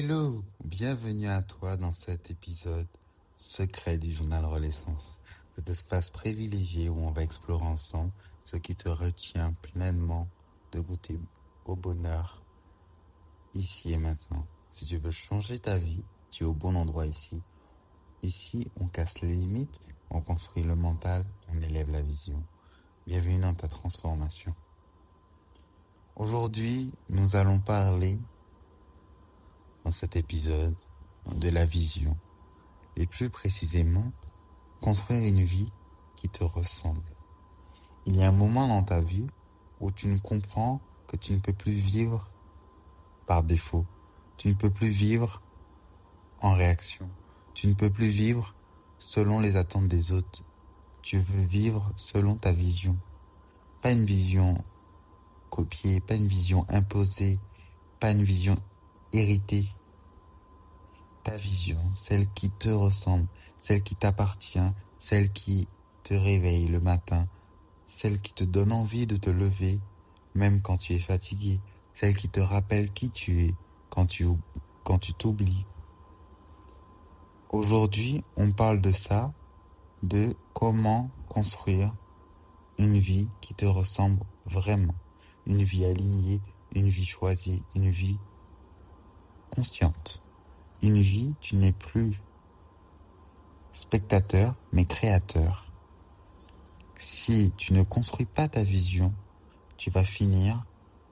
Hello, bienvenue à toi dans cet épisode secret du journal Renaissance, cet espace privilégié où on va explorer ensemble ce qui te retient pleinement de goûter au bonheur ici et maintenant. Si tu veux changer ta vie, tu es au bon endroit ici. Ici, on casse les limites, on construit le mental, on élève la vision. Bienvenue dans ta transformation. Aujourd'hui, nous allons parler dans cet épisode de la vision. Et plus précisément, construire une vie qui te ressemble. Il y a un moment dans ta vie où tu ne comprends que tu ne peux plus vivre par défaut. Tu ne peux plus vivre en réaction. Tu ne peux plus vivre selon les attentes des autres. Tu veux vivre selon ta vision. Pas une vision copiée, pas une vision imposée, pas une vision héritée. Ta vision, celle qui te ressemble, celle qui t'appartient, celle qui te réveille le matin, celle qui te donne envie de te lever, même quand tu es fatigué, celle qui te rappelle qui tu es quand tu t'oublies. Aujourd'hui, on parle de ça, de comment construire une vie qui te ressemble vraiment, une vie alignée, une vie choisie, une vie consciente. Une vie, tu n'es plus spectateur, mais créateur. Si tu ne construis pas ta vision, tu vas finir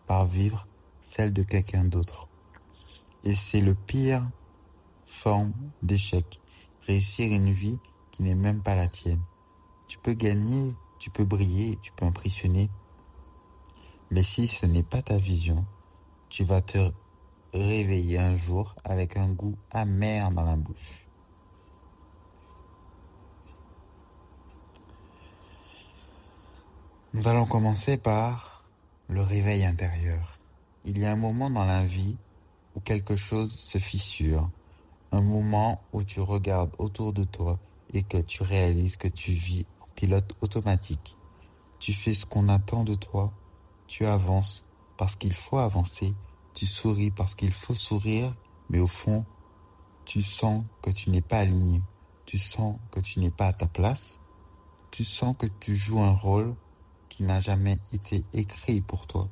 par vivre celle de quelqu'un d'autre. Et c'est le pire forme d'échec. Réussir une vie qui n'est même pas la tienne. Tu peux gagner, tu peux briller, tu peux impressionner. Mais si ce n'est pas ta vision, tu vas te réveiller un jour avec un goût amer dans la bouche. Nous allons commencer par le réveil intérieur. Il y a un moment dans la vie où quelque chose se fissure, un moment où tu regardes autour de toi et que tu réalises que tu vis en pilote automatique. Tu fais ce qu'on attend de toi, tu avances parce qu'il faut avancer, tu souris parce qu'il faut sourire, mais au fond, tu sens que tu n'es pas aligné, tu sens que tu n'es pas à ta place, tu sens que tu joues un rôle qui n'a jamais été écrit pour toi.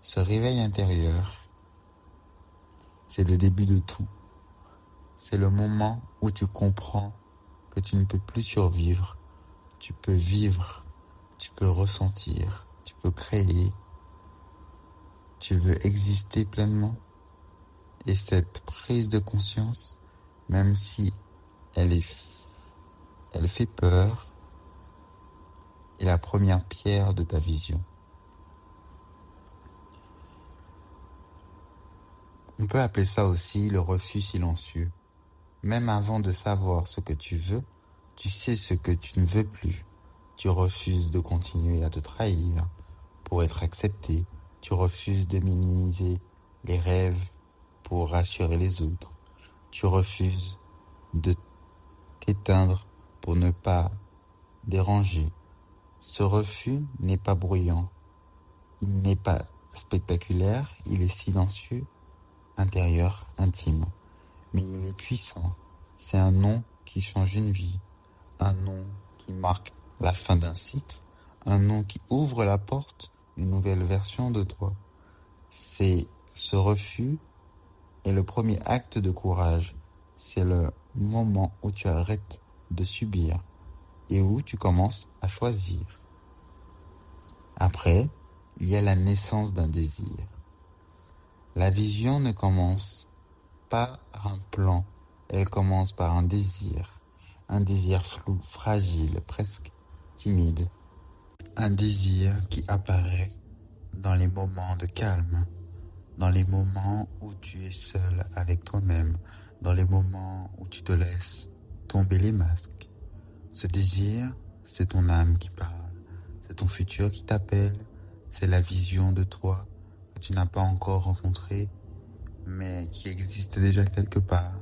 Ce réveil intérieur, c'est le début de tout. C'est le moment où tu comprends que tu ne peux plus survivre. Tu peux vivre, tu peux ressentir, tu peux créer, tu veux exister pleinement. Et cette prise de conscience, même si elle fait peur, est la première pierre de ta vision. On peut appeler ça aussi le refus silencieux. Même avant de savoir ce que tu veux, tu sais ce que tu ne veux plus. Tu refuses de continuer à te trahir pour être accepté. Tu refuses de minimiser les rêves pour rassurer les autres. Tu refuses de t'éteindre pour ne pas déranger. Ce refus n'est pas bruyant. Il n'est pas spectaculaire. Il est silencieux, intérieur, intime. Mais il est puissant. C'est un non qui change une vie. Un non qui marque la fin d'un cycle. Un non qui ouvre la porte d'une nouvelle version de toi. C'est ce refus est le premier acte de courage. C'est le moment où tu arrêtes de subir et où tu commences à choisir. Après, il y a la naissance d'un désir. La vision ne commence pas par un plan, elle commence par un désir flou, fragile, presque timide. Un désir qui apparaît dans les moments de calme, dans les moments où tu es seul avec toi-même, dans les moments où tu te laisses tomber les masques. Ce désir, c'est ton âme qui parle, c'est ton futur qui t'appelle, c'est la vision de toi que tu n'as pas encore rencontrée, mais qui existe déjà quelque part.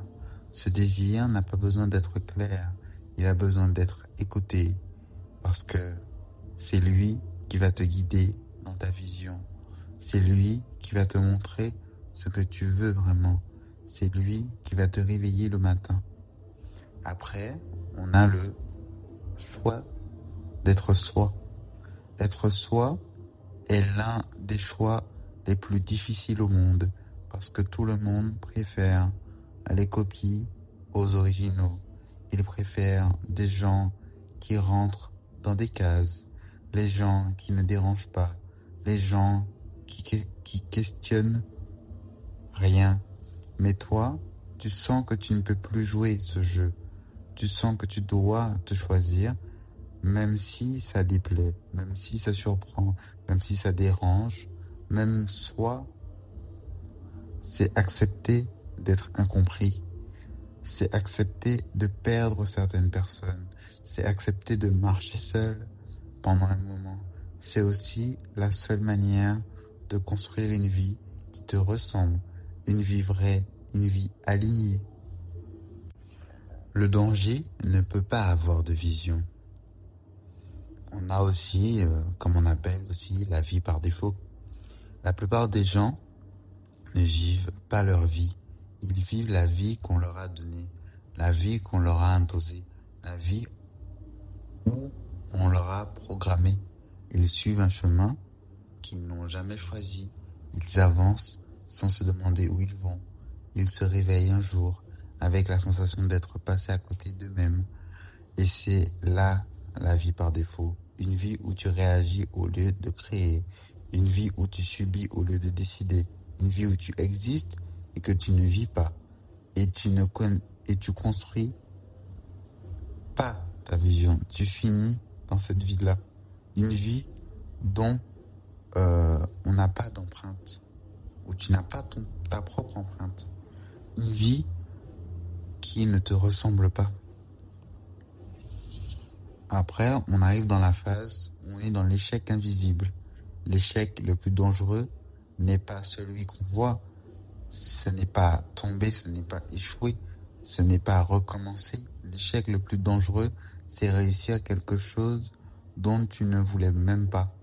Ce désir n'a pas besoin d'être clair, il a besoin d'être écouté, parce que c'est lui qui va te guider dans ta vision. C'est lui qui va te montrer ce que tu veux vraiment. C'est lui qui va te réveiller le matin. Après, on a le choix d'être soi. Être soi est l'un des choix les plus difficiles au monde parce que tout le monde préfère les copies aux originaux. Il préfère des gens qui rentrent dans des cases, les gens qui ne dérangent pas, les gens qui questionnent rien. Mais toi, tu sens que tu ne peux plus jouer ce jeu. Tu sens que tu dois te choisir, même si ça déplaît, même si ça surprend, même si ça dérange, même soit c'est accepter d'être incompris. C'est accepter de perdre certaines personnes. C'est accepter de marcher seul pendant un moment. C'est aussi la seule manière de construire une vie qui te ressemble, une vie vraie, une vie alignée. Le danger ne peut pas avoir de vision. On a aussi, comme on appelle aussi, la vie par défaut. La plupart des gens ne vivent pas leur vie. Ils vivent la vie qu'on leur a donnée, la vie qu'on leur a imposée, la vie où on leur a programmé. Ils suivent un chemin qu'ils n'ont jamais choisi. Ils avancent sans se demander où ils vont. Ils se réveillent un jour avec la sensation d'être passés à côté d'eux-mêmes. Et c'est là la vie par défaut. Une vie où tu réagis au lieu de créer. Une vie où tu subis au lieu de décider. Une vie où tu existes et que tu ne vis pas. Et tu construis pas ta vision. Tu finis dans cette vie-là. Une vie dont on n'a pas d'empreinte. Où tu n'as pas ta propre empreinte. Une vie qui ne te ressemble pas. Après, on arrive dans la phase où on est dans l'échec invisible. L'échec le plus dangereux n'est pas celui qu'on voit. Ce n'est pas tomber, ce n'est pas échouer, ce n'est pas recommencer. L'échec le plus dangereux, c'est réussir quelque chose dont tu ne voulais même pas.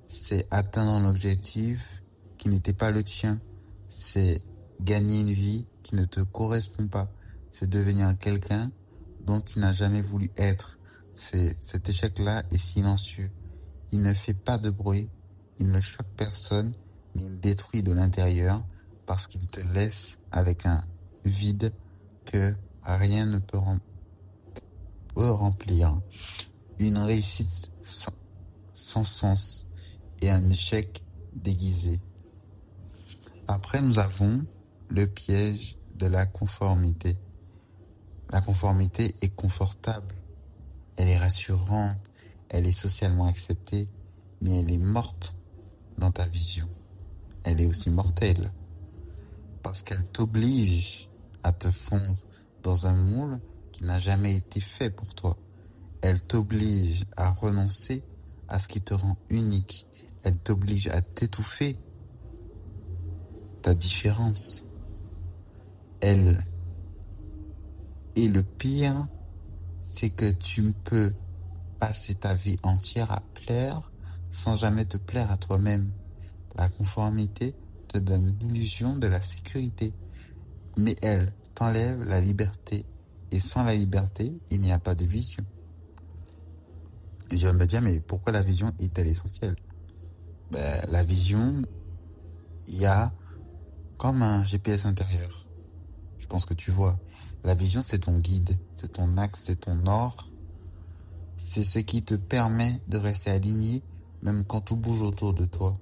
C'est atteindre un objectif qui n'était pas le tien. C'est gagner une vie qui ne te correspond pas. C'est devenir quelqu'un dont tu n'as jamais voulu être. Cet échec-là est silencieux. Il ne fait pas de bruit, il ne choque personne, mais il détruit de l'intérieur parce qu'il te laisse avec un vide que rien ne peut remplir. Une réussite sans sens et un échec déguisé. Après, nous avons le piège de la conformité. La conformité est confortable. Elle est rassurante, elle est socialement acceptée, mais elle est morte dans ta vision. Elle est aussi mortelle, parce qu'elle t'oblige à te fondre dans un moule qui n'a jamais été fait pour toi. Elle t'oblige à renoncer à ce qui te rend unique. Elle t'oblige à t'étouffer ta différence. Elle Et le pire, c'est que tu peux passer ta vie entière à plaire sans jamais te plaire à toi-même. La conformité te donne l'illusion de la sécurité, mais elle t'enlève la liberté. Et sans la liberté, il n'y a pas de vision. Et je vais me dire, mais pourquoi la vision est-elle essentielle? La vision, il y a comme un GPS intérieur. Je pense que tu vois. La vision, c'est ton guide, c'est ton axe, c'est ton nord. C'est ce qui te permet de rester aligné même quand tout bouge autour de toi.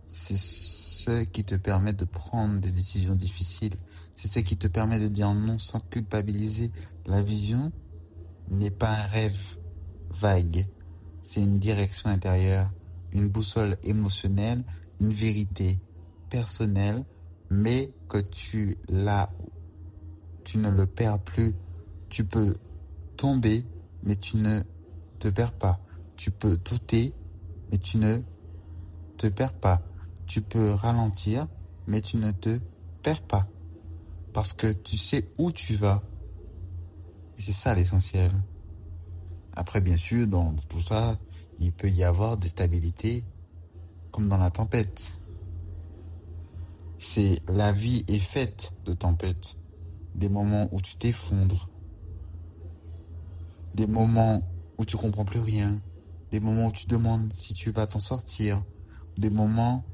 C'est ce qui te permet de prendre des décisions difficiles. C'est ce qui te permet de dire non sans culpabiliser. La vision n'est pas un rêve vague. C'est une direction intérieure, une boussole émotionnelle, une vérité personnelle, mais que tu ne le perds plus. Tu peux tomber, mais tu ne te perds pas. Tu peux douter, mais tu ne te perds pas. Tu peux ralentir, mais tu ne te perds pas. Parce que tu sais où tu vas. Et c'est ça l'essentiel. Après, bien sûr, dans tout ça, il peut y avoir des stabilités, comme dans la tempête. La vie est faite de tempêtes, des moments où tu t'effondres, des moments où tu comprends plus rien, des moments où tu demandes si tu vas t'en sortir, des moments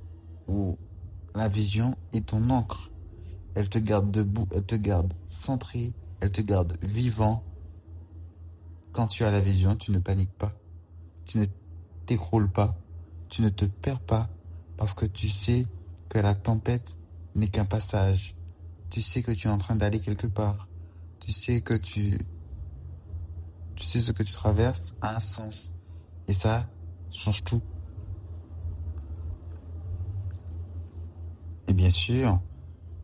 où la vision est ton encre. Elle te garde debout, elle te garde centré, elle te garde vivant. Quand tu as la vision, tu ne paniques pas, tu ne t'écroules pas, tu ne te perds pas, parce que tu sais que la tempête n'est qu'un passage. Tu sais que tu es en train d'aller quelque part. Tu sais que tu sais ce que tu traverses a un sens. Et ça change tout. Et bien sûr,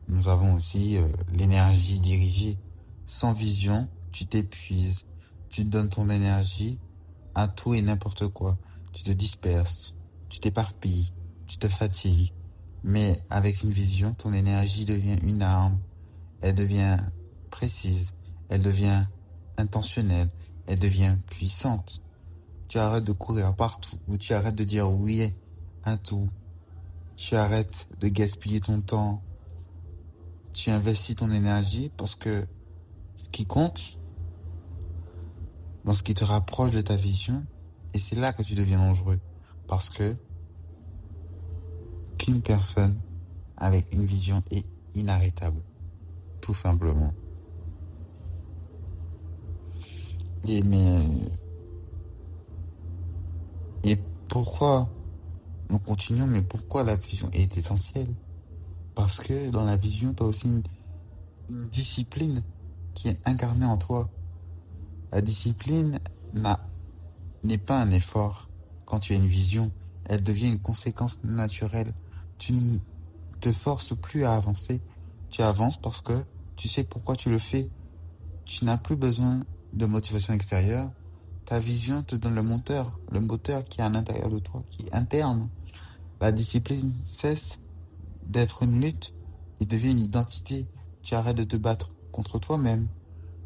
nous avons aussi l'énergie dirigée. Sans vision, tu t'épuises. Tu donnes ton énergie à tout et n'importe quoi. Tu te disperses, tu t'éparpilles, tu te fatigues. Mais avec une vision, ton énergie devient une arme. Elle devient précise. Elle devient intentionnelle. Elle devient puissante. Tu arrêtes de courir partout, ou tu arrêtes de dire oui à tout. Tu arrêtes de gaspiller ton temps. Tu investis ton énergie parce que ce qui compte, dans ce qui te rapproche de ta vision, et c'est là que tu deviens dangereux. Parce que qu'une personne avec une vision est inarrêtable, tout simplement. Et mais et pourquoi nous continuons, mais pourquoi la vision est essentielle? Parce que dans la vision, tu as aussi une discipline qui est incarnée en toi. La discipline n'est pas un effort quand tu as une vision, elle devient une conséquence naturelle. Tu ne te forces plus à avancer, tu avances parce que tu sais pourquoi tu le fais. Tu n'as plus besoin de motivation extérieure. Ta vision te donne le moteur qui est à l'intérieur de toi, qui est interne. La discipline cesse d'être une lutte et devient une identité. Tu arrêtes de te battre contre toi-même.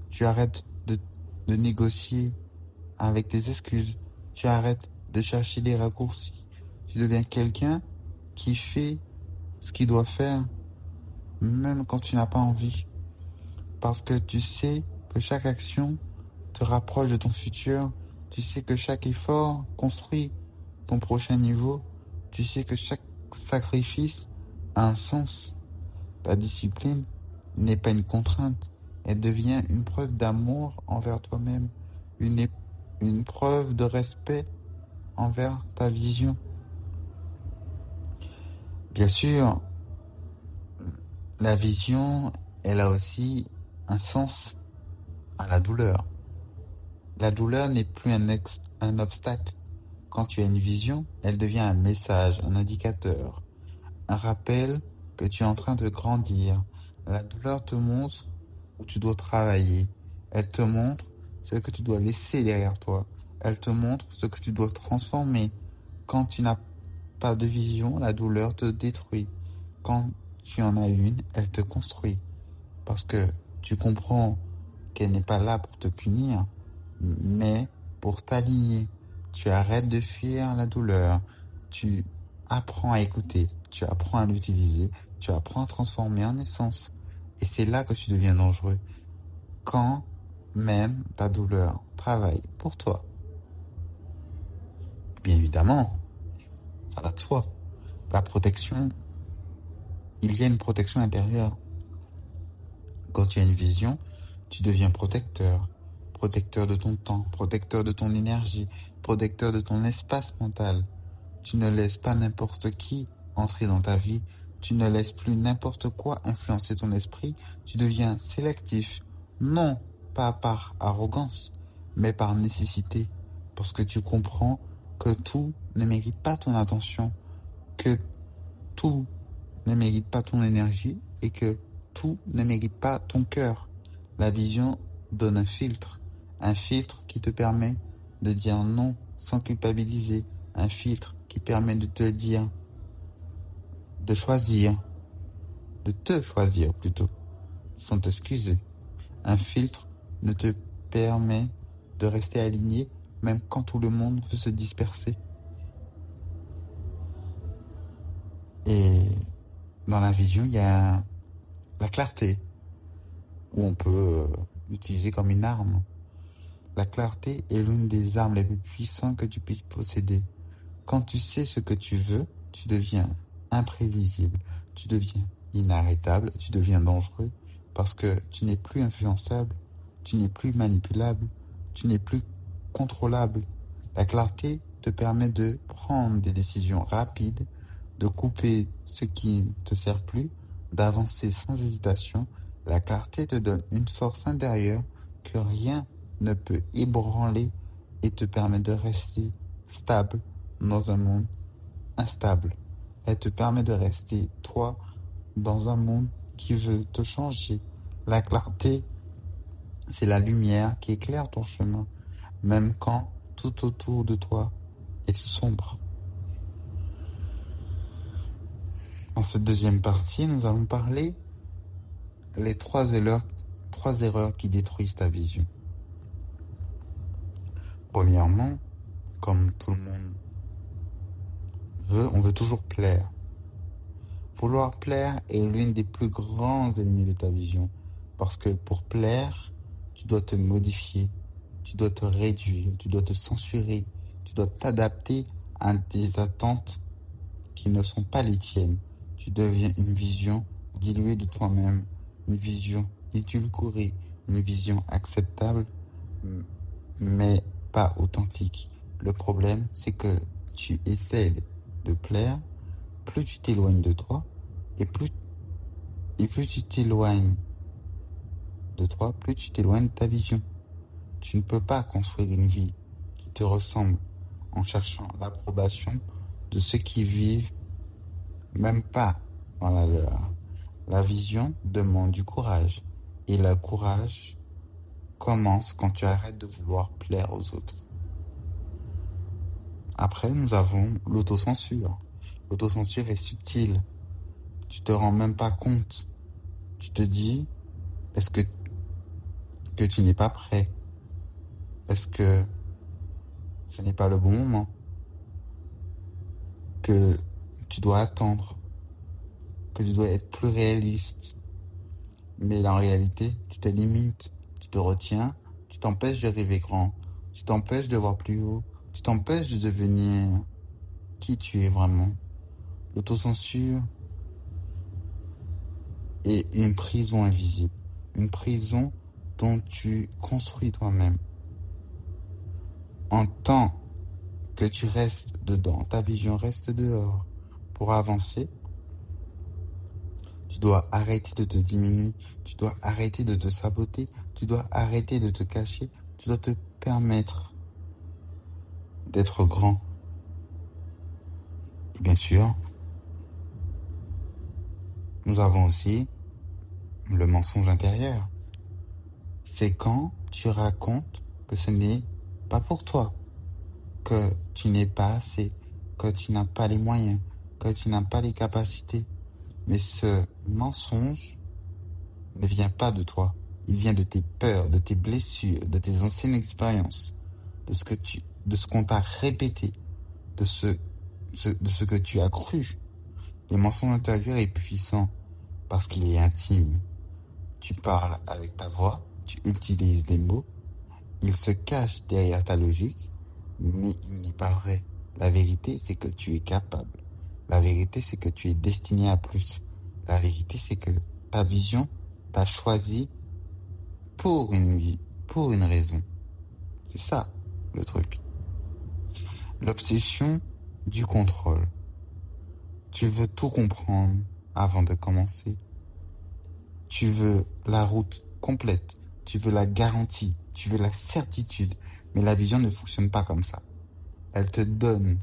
Tu arrêtes de négocier avec tes excuses. Tu arrêtes de chercher des raccourcis. Tu deviens quelqu'un qui fait ce qu'il doit faire, même quand tu n'as pas envie. Parce que tu sais que chaque action te rapproche de ton futur. Tu sais que chaque effort construit ton prochain niveau. Tu sais que chaque sacrifice a un sens. La discipline n'est pas une contrainte. Elle devient une preuve d'amour envers toi-même. Une, une preuve de respect envers ta vision. Bien sûr, la vision, elle a aussi un sens à la douleur. La douleur n'est plus un obstacle. Quand tu as une vision, elle devient un message, un indicateur, un rappel que tu es en train de grandir. La douleur te montre où tu dois travailler. Elle te montre ce que tu dois laisser derrière toi. Elle te montre ce que tu dois transformer. Quand tu n'as pas de vision, la douleur te détruit. Quand tu en as une, elle te construit. Parce que tu comprends qu'elle n'est pas là pour te punir, mais pour t'aligner. Tu arrêtes de fuir la douleur. Tu apprends à écouter. Tu apprends à l'utiliser. Tu apprends à transformer en essence. Et c'est là que tu deviens dangereux. Quand même ta douleur travaille pour toi. Bien évidemment, ça va de soi. La protection, il y a une protection intérieure. Quand tu as une vision, tu deviens protecteur. Protecteur de ton temps, protecteur de ton énergie, protecteur de ton espace mental. Tu ne laisses pas n'importe qui entrer dans ta vie. Tu ne laisses plus n'importe quoi influencer ton esprit. Tu deviens sélectif. Non pas par arrogance, mais par nécessité. Parce que tu comprends que tout ne mérite pas ton attention, que tout ne mérite pas ton énergie et que tout ne mérite pas ton cœur. La vision donne un filtre qui te permet de dire non sans culpabiliser, un filtre qui permet de te dire, de choisir, de te choisir plutôt, sans t'excuser. Un filtre ne te permet de rester aligné même quand tout le monde veut se disperser. Et Dans la vision, il y a la clarté, où on peut l'utiliser comme une arme. La clarté est l'une des armes les plus puissantes que tu puisses posséder. Quand tu sais ce que tu veux, tu deviens imprévisible, tu deviens inarrêtable, tu deviens dangereux parce que tu n'es plus influençable, tu n'es plus manipulable, tu n'es plus contrôlable. La clarté te permet de prendre des décisions rapides, de couper ce qui ne te sert plus, d'avancer sans hésitation. La clarté te donne une force intérieure que rien ne peut ébranler et te permet de rester stable dans un monde instable. Elle te permet de rester toi dans un monde qui veut te changer. La clarté, c'est la lumière qui éclaire ton chemin, même quand tout autour de toi est sombre. Dans cette deuxième partie, nous allons parler les trois erreurs qui détruisent ta vision. Premièrement, comme tout le monde on veut toujours plaire. Vouloir plaire est l'une des plus grands ennemis de ta vision. Parce que pour plaire, tu dois te modifier, tu dois te réduire, tu dois te censurer, tu dois t'adapter à des attentes qui ne sont pas les tiennes. Tu deviens une vision diluée de toi-même, une vision édulcorée, une vision acceptable, mais pas authentique. Le problème, c'est que tu essaies de plaire, plus tu t'éloignes de toi, et plus tu t'éloignes de toi, plus tu t'éloignes de ta vision. Tu ne peux pas construire une vie qui te ressemble en cherchant l'approbation de ceux qui vivent même pas dans la leur. La vision demande du courage. Et le courage commence quand tu arrêtes de vouloir plaire aux autres. Après, nous avons l'autocensure. L'autocensure est subtile. Tu te rends même pas compte. Tu te dis, est-ce que tu n'es pas prêt? Est-ce que ce n'est pas le bon moment? Que tu dois attendre? Que tu dois être plus réaliste? Mais en réalité, tu te limites, tu te retiens, tu t'empêches de rêver grand, tu t'empêches de voir plus haut, tu t'empêches de devenir qui tu es vraiment. L'autocensure est une prison invisible, une prison dont tu construis toi-même. En tant que tu restes dedans, ta vision reste dehors. Pour avancer, tu dois arrêter de te diminuer, tu dois arrêter de te saboter, tu dois arrêter de te cacher, tu dois te permettre d'être grand. Et bien sûr, nous avons aussi le mensonge intérieur. C'est quand tu racontes que ce n'est pas pour toi, que tu n'es pas assez, que tu n'as pas les moyens, que tu n'as pas les capacités. Mais ce mensonge ne vient pas de toi. Il vient de tes peurs, de tes blessures, de tes anciennes expériences, de ce qu'on t'a répété, de ce que tu as cru. Le mensonge intérieur est puissant parce qu'il est intime. Tu parles avec ta voix, tu utilises des mots, il se cache derrière ta logique, mais il n'est pas vrai. La vérité, c'est que tu es capable. La vérité, c'est que tu es destiné à plus. La vérité, c'est que ta vision t'a choisi pour une vie, pour une raison. C'est ça, le truc. L'obsession du contrôle. Tu veux tout comprendre avant de commencer. Tu veux la route complète. Tu veux la garantie. Tu veux la certitude. Mais la vision ne fonctionne pas comme ça. Elle te donne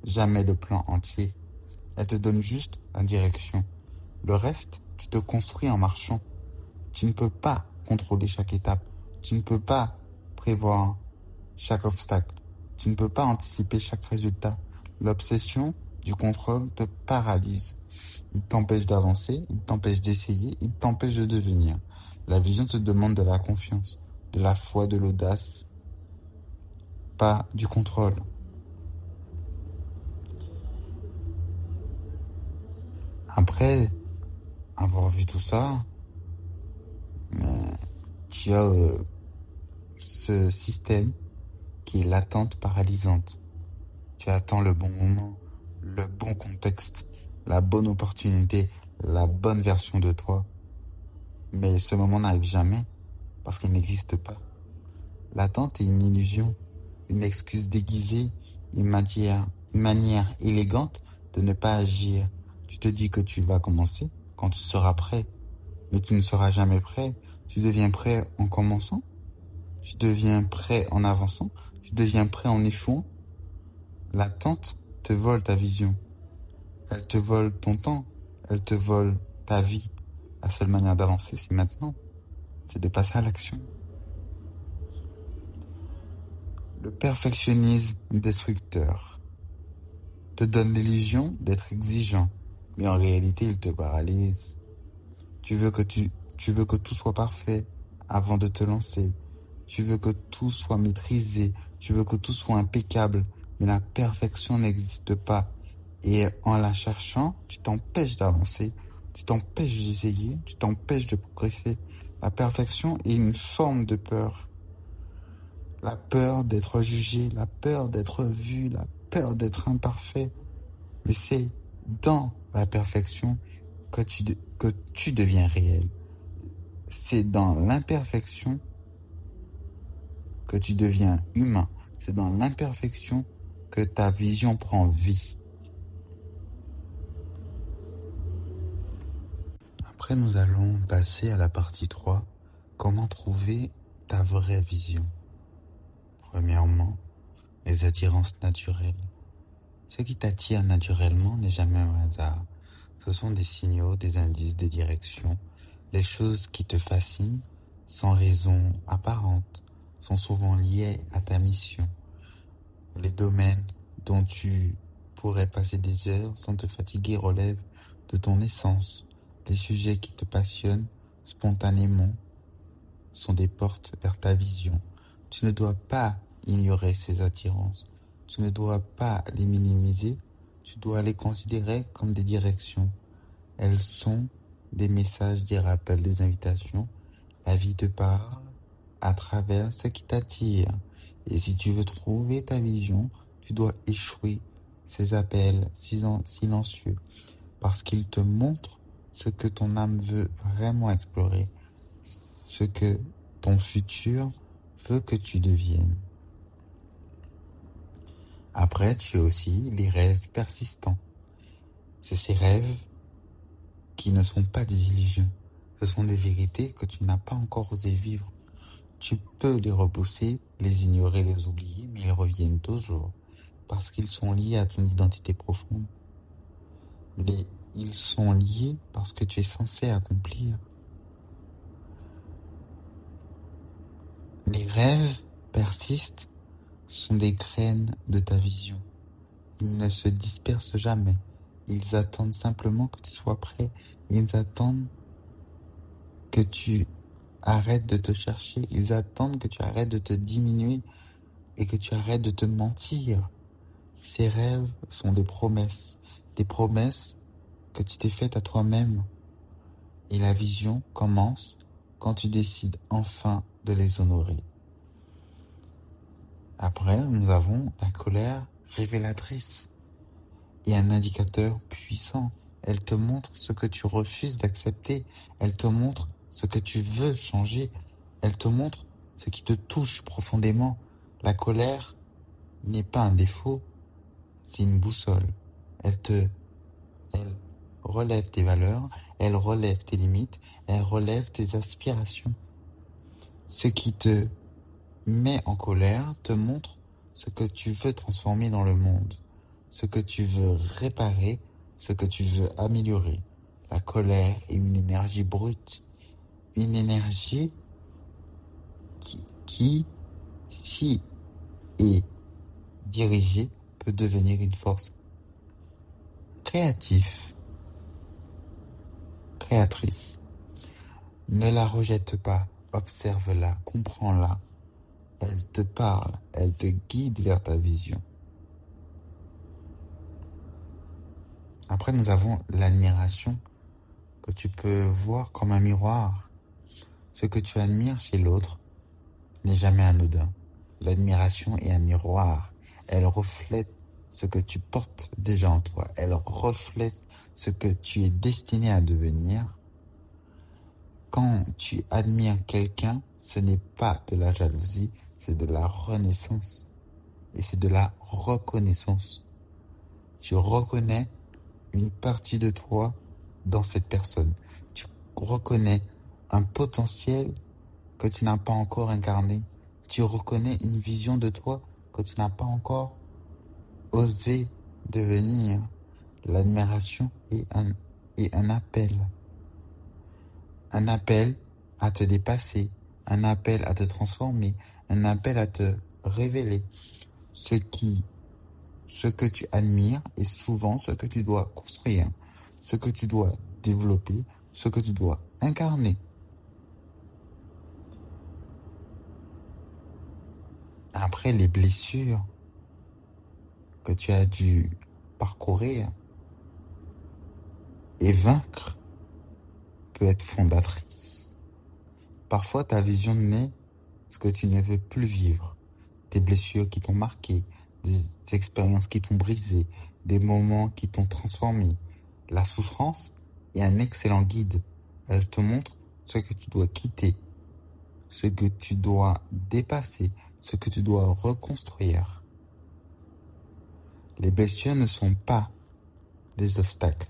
jamais le plan entier. Elle te donne juste la direction. Le reste, tu te construis en marchant. Tu ne peux pas contrôler chaque étape. Tu ne peux pas prévoir chaque obstacle. Tu ne peux pas anticiper chaque résultat. L'obsession du contrôle te paralyse. Il t'empêche d'avancer, il t'empêche d'essayer, il t'empêche de devenir. La vision te demande de la confiance, de la foi, de l'audace, pas du contrôle. Après avoir vu tout ça, tu as ce système qui est l'attente paralysante. Tu attends le bon moment, le bon contexte, la bonne opportunité, la bonne version de toi. Mais ce moment n'arrive jamais parce qu'il n'existe pas. L'attente est une illusion, une excuse déguisée, une manière élégante de ne pas agir. Tu te dis que tu vas commencer quand tu seras prêt, mais tu ne seras jamais prêt. Tu deviens prêt en commençant, tu deviens prêt en avançant, tu deviens prêt en échouant. L'attente te vole ta vision, elle te vole ton temps, elle te vole ta vie. La seule manière d'avancer, c'est maintenant, c'est de passer à l'action. Le perfectionnisme destructeur te donne l'illusion d'être exigeant, mais en réalité, il te paralyse. Tu veux que tout soit parfait avant de te lancer. Tu veux que tout soit maîtrisé. Tu veux que tout soit impeccable. Mais la perfection n'existe pas. Et en la cherchant, tu t'empêches d'avancer. Tu t'empêches d'essayer. Tu t'empêches de progresser. La perfection est une forme de peur. La peur d'être jugé, la peur d'être vu, la peur d'être imparfait. Mais c'est dans la perfection que tu deviens réel. C'est dans l'imperfection que tu deviens humain. C'est dans l'imperfection que ta vision prend vie. Après, nous allons passer à la partie 3. Comment trouver ta vraie vision? Premièrement, les attirances naturelles. Ce qui t'attire naturellement n'est jamais un hasard. Ce sont des signaux, des indices, des directions. Les choses qui te fascinent, sans raison apparente, sont souvent liées à ta mission. Les domaines dont tu pourrais passer des heures sans te fatiguer relèvent de ton essence. Les sujets qui te passionnent spontanément sont des portes vers ta vision. Tu ne dois pas ignorer ces attirances. Tu ne dois pas les minimiser. Tu dois les considérer comme des directions. Elles sont des messages, des rappels, des invitations. La vie te parle à travers ce qui t'attire. Et si tu veux trouver ta vision, tu dois échouer ces appels silencieux parce qu'ils te montrent ce que ton âme veut vraiment explorer, ce que ton futur veut que tu deviennes. Après, tu as aussi les rêves persistants. C'est ces rêves qui ne sont pas des illusions. Ce sont des vérités que tu n'as pas encore osé vivre. Tu peux les repousser, les ignorer, les oublier, mais ils reviennent toujours parce qu'ils sont liés à ton identité profonde. Ils sont liés parce que tu es censé accomplir. Les rêves persistent sont des graines de ta vision. Ils ne se dispersent jamais. Ils attendent simplement que tu sois prêt. Ils attendent que tu arrêtes de te chercher. Ils attendent que tu arrêtes de te diminuer et que tu arrêtes de te mentir. Ces rêves sont des promesses que tu t'es faites à toi-même. Et la vision commence quand tu décides enfin de les honorer. Après, nous avons la colère révélatrice et un indicateur puissant. Elle te montre ce que tu refuses d'accepter. Elle te montre ce que tu veux changer. Elle te montre ce qui te touche profondément. La colère n'est pas un défaut, c'est une boussole. Elle relève tes valeurs, elle relève tes limites, elle relève tes aspirations. Ce qui te met en colère te montre ce que tu veux transformer dans le monde, ce que tu veux réparer, ce que tu veux améliorer. La colère est une énergie brute, une énergie qui si est dirigée, peut devenir une force créatrice. Ne la rejette pas, observe-la, comprends-la. Elle te parle, elle te guide vers ta vision. Après, nous avons l'admiration que tu peux voir comme un miroir. Ce que tu admires chez l'autre n'est jamais anodin. L'admiration est un miroir. Elle reflète ce que tu portes déjà en toi. Elle reflète ce que tu es destiné à devenir. Quand tu admires quelqu'un, ce n'est pas de la jalousie, c'est de la renaissance. Et c'est de la reconnaissance. Tu reconnais une partie de toi dans cette personne. Tu reconnais un potentiel que tu n'as pas encore incarné. Tu reconnais une vision de toi que tu n'as pas encore osé devenir. L'admiration est un appel. Un appel à te dépasser. Un appel à te transformer. Un appel à te révéler. Ce que tu admires est souvent ce que tu dois construire. Ce que tu dois développer. Ce que tu dois incarner. Après les blessures que tu as dû parcourir et vaincre peut être fondatrice. Parfois, ta vision naît ce que tu ne veux plus vivre. Des blessures qui t'ont marqué, des expériences qui t'ont brisé, des moments qui t'ont transformé. La souffrance est un excellent guide. Elle te montre ce que tu dois quitter, ce que tu dois dépasser, ce que tu dois reconstruire. Les blessures ne sont pas des obstacles.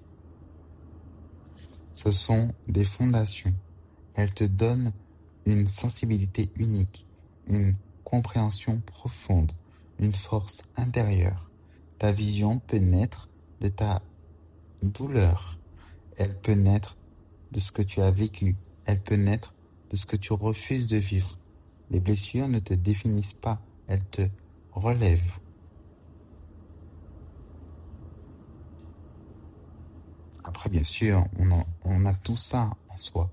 Ce sont des fondations. Elles te donnent une sensibilité unique, une compréhension profonde, une force intérieure. Ta vision peut naître de ta douleur. Elle peut naître de ce que tu as vécu. Elle peut naître de ce que tu refuses de vivre. Les blessures ne te définissent pas, elles te relèvent. Après, bien sûr, on a tout ça en soi.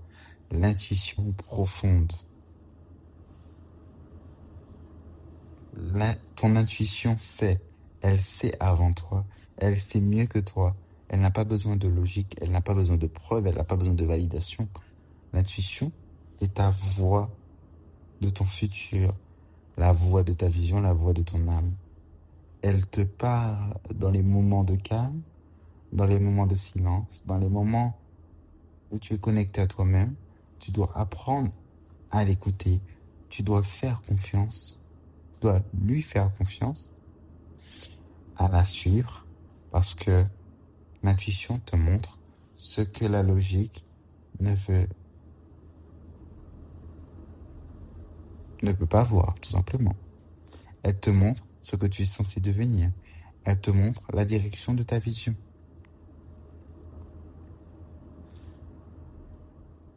L'intuition profonde. Ton intuition sait. Elle sait avant toi. Elle sait mieux que toi. Elle n'a pas besoin de logique. Elle n'a pas besoin de preuves. Elle n'a pas besoin de validation. L'intuition est ta voix de ton futur. La voix de ta vision, la voix de ton âme. Elle te parle dans les moments de calme, dans les moments de silence, dans les moments où tu es connecté à toi-même. Tu dois apprendre à l'écouter. Tu dois faire confiance. Tu dois lui faire confiance, à la suivre, parce que l'intuition te montre ce que la logique ne peut pas voir, tout simplement. Elle te montre ce que tu es censé devenir. Elle te montre la direction de ta vision.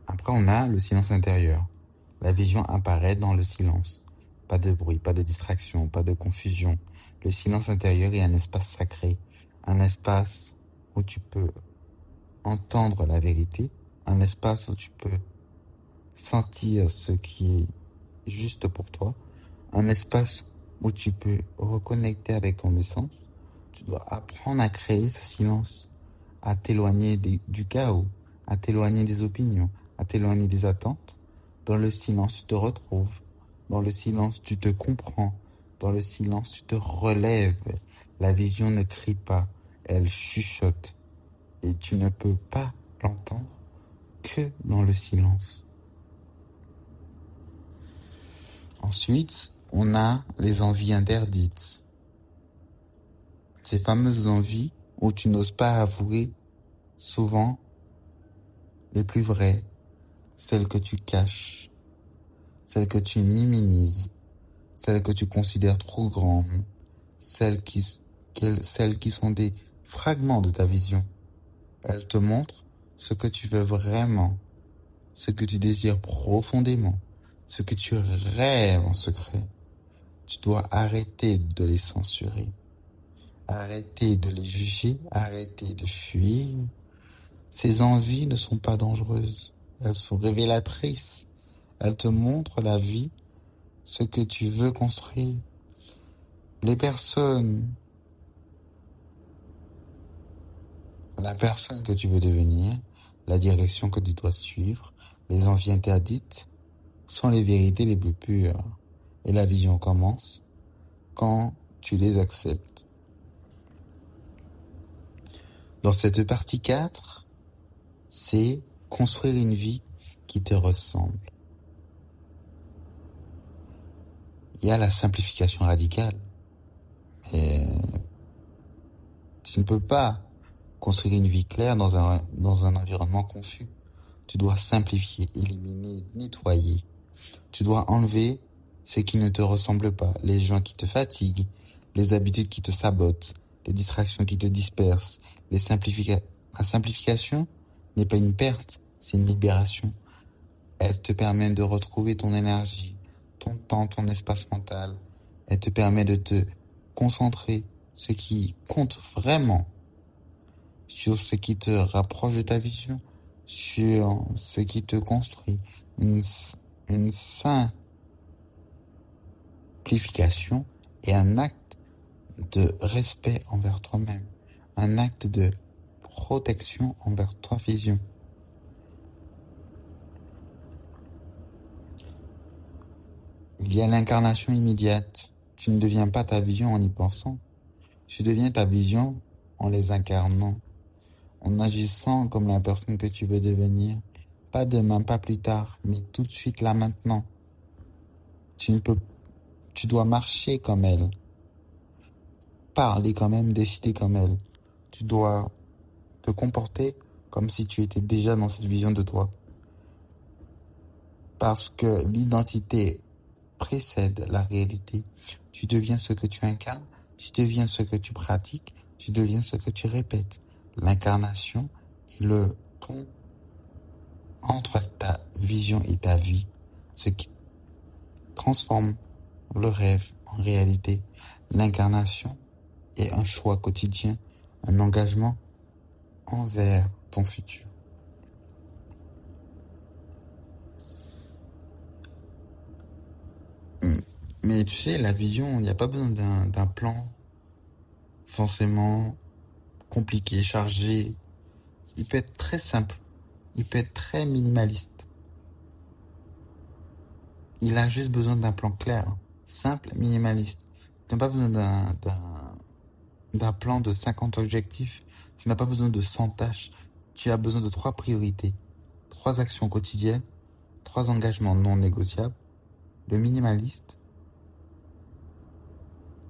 Après, on a le silence intérieur. La vision apparaît dans le silence. Pas de bruit, pas de distraction, pas de confusion. Le silence intérieur est un espace sacré, un espace où tu peux entendre la vérité, un espace où tu peux sentir ce qui est juste pour toi, un espace où tu peux reconnecter avec ton essence. Tu dois apprendre à créer ce silence, à t'éloigner du chaos, à t'éloigner des opinions, à t'éloigner des attentes. Dans le silence, tu te retrouves. Dans le silence, tu te comprends. Dans le silence, tu te relèves. La vision ne crie pas, elle chuchote. Et tu ne peux pas l'entendre que dans le silence. Ensuite, on a les envies interdites. Ces fameuses envies où tu n'oses pas avouer, souvent les plus vraies, celles que tu caches, celles que tu minimises, celles que tu considères trop grandes, celles qui sont des fragments de ta vision. Elles te montrent ce que tu veux vraiment, ce que tu désires profondément, ce que tu rêves en secret. Tu dois arrêter de les censurer, arrêter de les juger, arrêter de fuir. Ces envies ne sont pas dangereuses, elles sont révélatrices. Elles te montrent la vie, ce que tu veux construire. Les personnes La personne que tu veux devenir, la direction que tu dois suivre, les envies interdites sont les vérités les plus pures. Et la vision commence quand tu les acceptes. Dans cette partie 4, c'est construire une vie qui te ressemble. Il y a la simplification radicale. Et tu ne peux pas construire une vie claire dans un environnement confus. Tu dois simplifier, éliminer, nettoyer. Tu dois enlever ce qui ne te ressemble pas, les gens qui te fatiguent, les habitudes qui te sabotent, les distractions qui te dispersent. La simplification n'est pas une perte, c'est une libération. Elle te permet de retrouver ton énergie, ton temps, ton espace mental. Elle te permet de te concentrer, ce qui compte vraiment, sur ce qui te rapproche de ta vision, sur ce qui te construit. Une simplification est un acte de respect envers toi-même, un acte de protection envers ta vision. Il y a l'incarnation immédiate. Tu ne deviens pas ta vision en y pensant. Tu deviens ta vision en les incarnant, en agissant comme la personne que tu veux devenir. Pas demain, pas plus tard, mais tout de suite, là, maintenant. Tu dois marcher comme elle, parler comme elle, décider comme elle. Tu dois te comporter comme si tu étais déjà dans cette vision de toi. Parce que l'identité précède la réalité. Tu deviens ce que tu incarnes, tu deviens ce que tu pratiques, tu deviens ce que tu répètes. L'incarnation est le pont entre ta vision et ta vie, ce qui transforme le rêve en réalité. L'incarnation est un choix quotidien, un engagement envers ton futur. Mais tu sais, la vision, il n'y a pas besoin d'un plan forcément compliqué, chargé. Il peut être très simple, il peut être très minimaliste. Il a juste besoin d'un plan clair, simple, minimaliste. Tu n'as pas besoin d'un plan de 50 objectifs. Tu n'as pas besoin de 100 tâches. Tu as besoin de 3 priorités, 3 actions quotidiennes, 3 engagements non négociables. Le minimaliste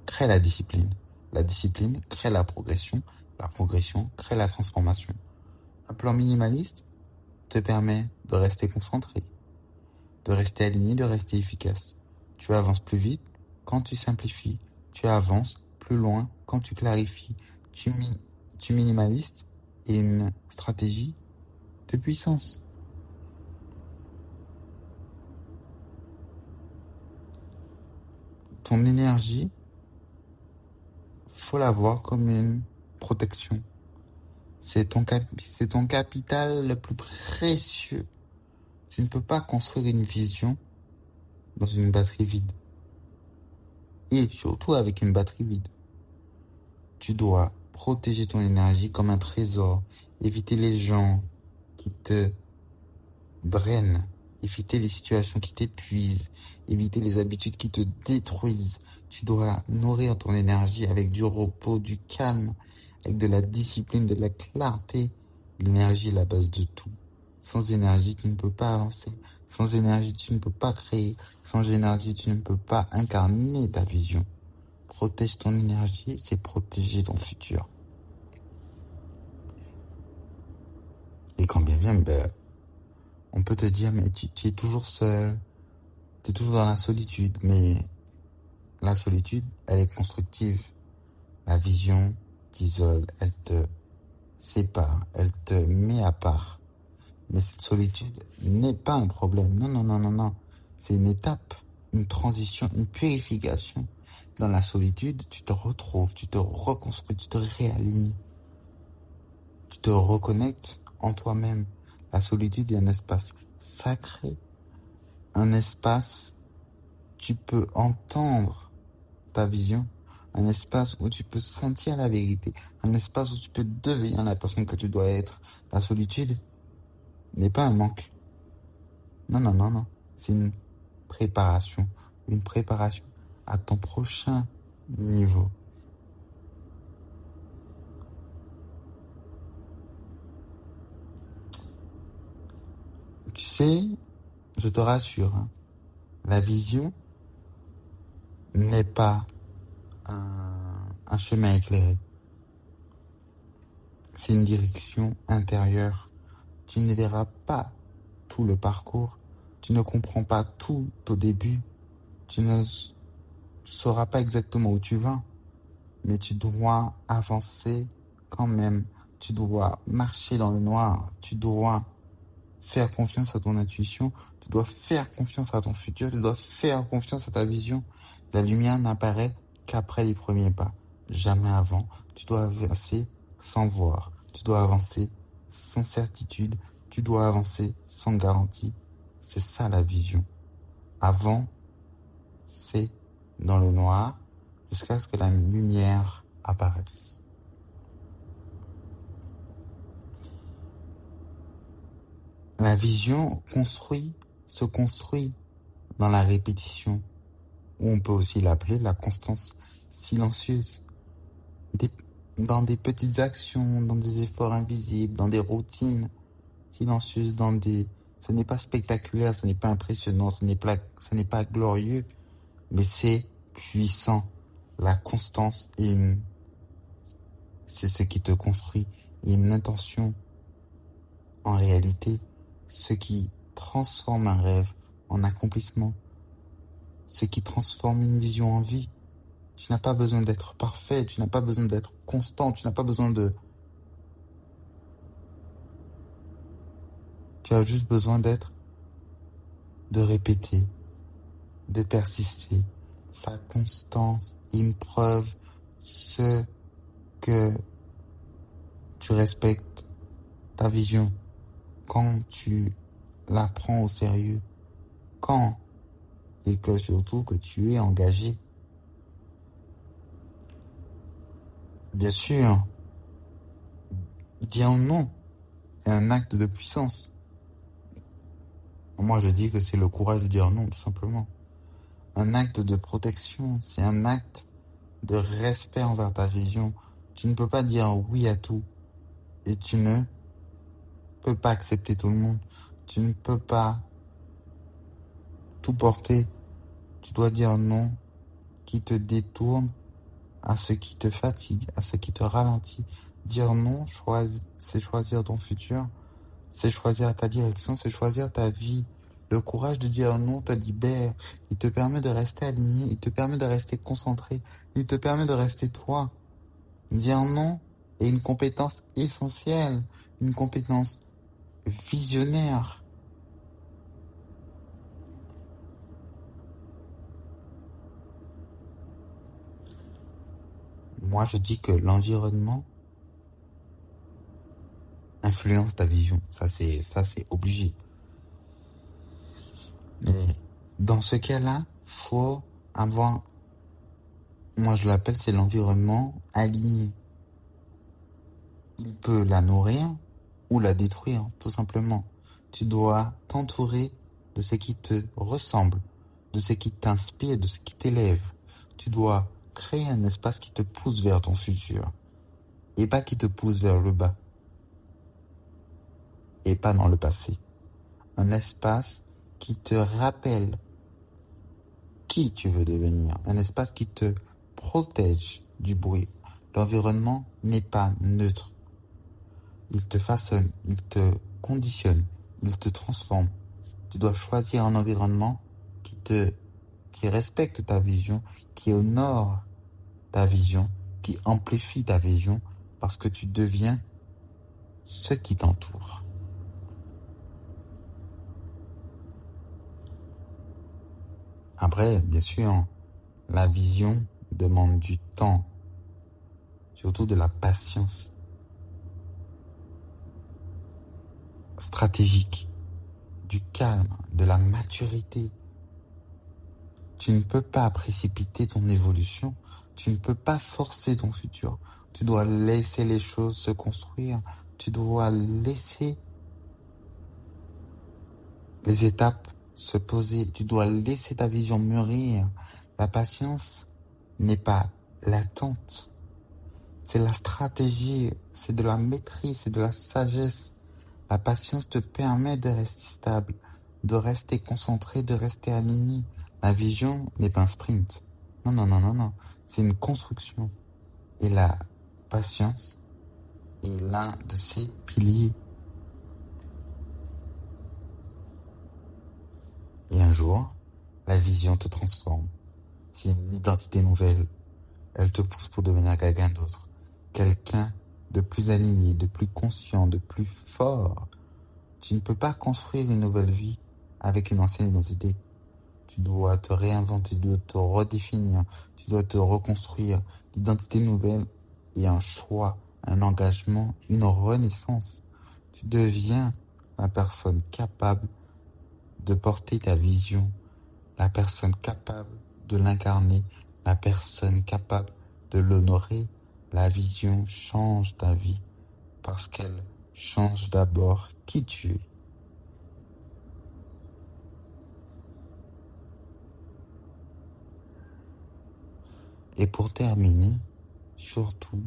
crée la discipline. La discipline crée la progression. La progression crée la transformation. Un plan minimaliste te permet de rester concentré, de rester aligné, de rester efficace. Tu avances plus vite quand tu simplifies. Tu avances plus loin quand tu clarifies. Tu minimalistes et une stratégie de puissance. Ton énergie, faut la voir comme une protection. C'est ton capital le plus précieux. Tu ne peux pas construire une vision dans une batterie vide. Et surtout avec une batterie vide. Tu dois protéger ton énergie comme un trésor. Éviter les gens qui te drainent. Éviter les situations qui t'épuisent. Éviter les habitudes qui te détruisent. Tu dois nourrir ton énergie avec du repos, du calme, avec de la discipline, de la clarté. L'énergie est la base de tout. Sans énergie, tu ne peux pas avancer. Sans énergie, tu ne peux pas créer. Sans énergie, tu ne peux pas incarner ta vision. Protège ton énergie, c'est protéger ton futur. Et quand bien même, on peut te dire, mais tu es toujours seul, tu es toujours dans la solitude, mais la solitude, elle est constructive. La vision t'isole, elle te sépare, elle te met à part. Mais cette solitude n'est pas un problème. Non, non, non, non, non. C'est une étape, une transition, une purification. Dans la solitude, tu te retrouves, tu te reconstruis, tu te réalignes. Tu te reconnectes en toi-même. La solitude est un espace sacré, un espace, tu peux entendre ta vision, un espace où tu peux sentir la vérité, un espace où tu peux devenir la personne que tu dois être. La solitude n'est pas un manque. Non, non, non, non. C'est une préparation à ton prochain niveau. Tu sais, je te rassure, hein, la vision n'est pas un chemin éclairé. C'est une direction intérieure. Tu ne verras pas tout le parcours. Tu ne comprends pas tout au début. Tu ne sauras pas exactement où tu vas. Mais tu dois avancer quand même. Tu dois marcher dans le noir. Tu dois faire confiance à ton intuition. Tu dois faire confiance à ton futur. Tu dois faire confiance à ta vision. La lumière n'apparaît qu'après les premiers pas. Jamais avant. Tu dois avancer sans voir. Tu dois avancer sans certitude. Tu dois avancer sans garantie. C'est ça la vision. Avant, c'est dans le noir jusqu'à ce que la lumière apparaisse. La vision se construit dans la répétition, ou on peut aussi l'appeler la constance silencieuse. Dans des petites actions, dans des efforts invisibles, dans des routines silencieuses, ce n'est pas spectaculaire, ce n'est pas impressionnant, ce n'est pas glorieux, mais c'est puissant. La constance c'est ce qui te construit. Et une intention, en réalité, ce qui transforme un rêve en accomplissement, ce qui transforme une vision en vie. Tu n'as pas besoin d'être parfait, tu n'as pas besoin d'être constant, tu n'as pas besoin Tu as juste besoin de répéter, de persister. La constance, une preuve, ce que tu respectes ta vision, quand tu la prends au sérieux, quand et que surtout que tu es engagé. Bien sûr, dire non est un acte de puissance. Moi, je dis que c'est le courage de dire non, tout simplement. Un acte de protection, c'est un acte de respect envers ta vision. Tu ne peux pas dire oui à tout et tu ne peux pas accepter tout le monde. Tu ne peux pas tout porter. Tu dois dire non qui te détourne à ce qui te fatigue, à ce qui te ralentit. Dire non, c'est choisir ton futur, c'est choisir ta direction, c'est choisir ta vie. Le courage de dire non te libère. Il te permet de rester aligné, il te permet de rester concentré, il te permet de rester toi. Dire non est une compétence essentielle, une compétence visionnaire. Moi, je dis que l'environnement influence ta vision. Ça, c'est obligé. Mais dans ce cas-là, faut avoir, moi je l'appelle, c'est l'environnement aligné. Il peut la nourrir ou la détruire, tout simplement. Tu dois t'entourer de ce qui te ressemble, de ce qui t'inspire, de ce qui t'élève. Tu dois créer un espace qui te pousse vers ton futur et pas qui te pousse vers le bas et pas dans le passé. Un espace qui te rappelle qui tu veux devenir, un espace qui te protège du bruit. L'environnement n'est pas neutre. Il te façonne, il te conditionne, il te transforme. Tu dois choisir un environnement qui respecte ta vision, qui honore ta vision, qui amplifie ta vision, parce que tu deviens ce qui t'entoure. Après, bien sûr, la vision demande du temps, surtout de la patience stratégique, du calme, de la maturité. Tu ne peux pas précipiter ton évolution, Tu ne peux pas forcer ton futur. Tu dois laisser les choses se construire. Tu dois laisser les étapes se poser. Tu dois laisser ta vision mûrir. La patience n'est pas l'attente. C'est la stratégie, c'est de la maîtrise, c'est de la sagesse. La patience te permet de rester stable, de rester concentré, de rester aligné. La vision n'est pas un sprint. Non, non, non, non, non. C'est une construction. Et la patience est l'un de ses piliers. Et un jour, la vision te transforme. C'est une identité nouvelle. Elle te pousse pour devenir quelqu'un d'autre. Quelqu'un de plus aligné, de plus conscient, de plus fort. Tu ne peux pas construire une nouvelle vie avec une ancienne identité. Tu dois te réinventer, tu dois te redéfinir, tu dois te reconstruire. L'identité nouvelle est un choix, un engagement, une renaissance. Tu deviens la personne capable de porter ta vision, la personne capable de l'incarner, la personne capable de l'honorer. La vision change ta vie parce qu'elle change d'abord qui tu es. Et pour terminer, surtout,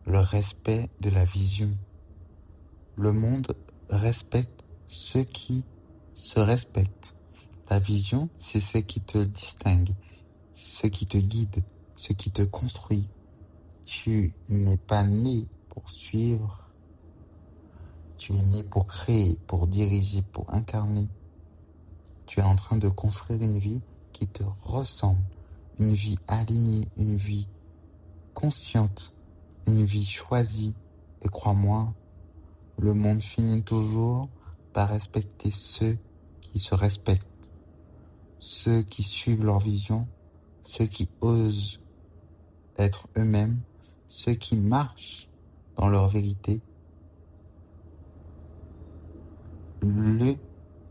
le respect de la vision. Le monde respecte ceux qui se respectent. La vision, c'est ce qui te distingue, ce qui te guide, ce qui te construit. Tu n'es pas né pour suivre, tu es né pour créer, pour diriger, pour incarner. Tu es en train de construire une vie qui te ressemble, une vie alignée, une vie consciente, une vie choisie. Et crois-moi, le monde finit toujours par respecter ceux qui se respectent, ceux qui suivent leur vision, ceux qui osent être eux-mêmes, ceux qui marchent dans leur vérité.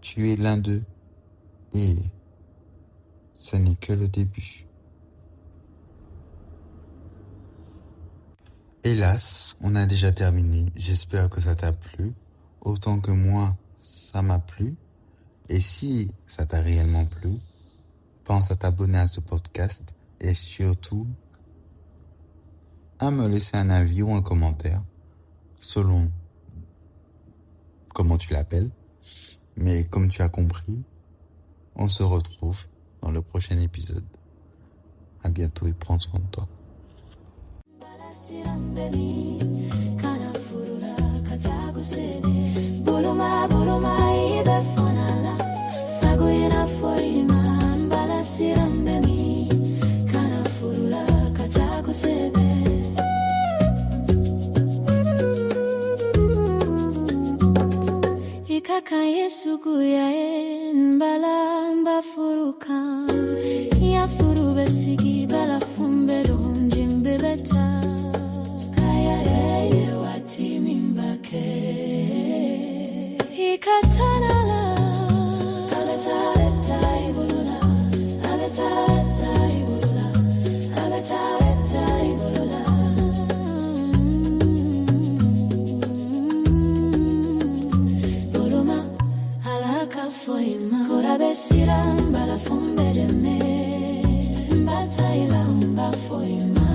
Tu es l'un d'eux et ce n'est que le début. Hélas, on a déjà terminé. J'espère que ça t'a plu, autant que moi, ça m'a plu. Et si ça t'a réellement plu, pense à t'abonner à ce podcast et surtout à me laisser un avis ou un commentaire selon comment tu l'appelles. Mais comme tu as compris, on se retrouve dans le prochain épisode. À bientôt et prends soin de toi. Kaya suguyaen balamba furuka ya furu besigi bala fumbe donjim bebeta kaya ye wati mimbake ikatanala abeta ibulula abeta ibulula abeta ibulula Besira mbala fumbe jeme mbataila mba foima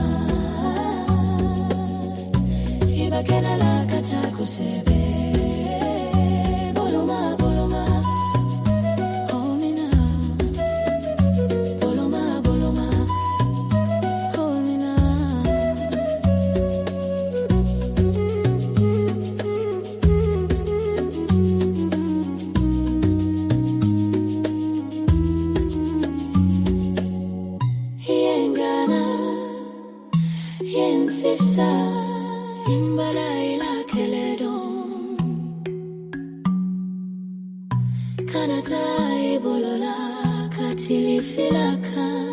ibakena la kata kusebe boloma boloma homina boloma boloma homina Fissa imbala ila keledon kanata ibolola katili filaka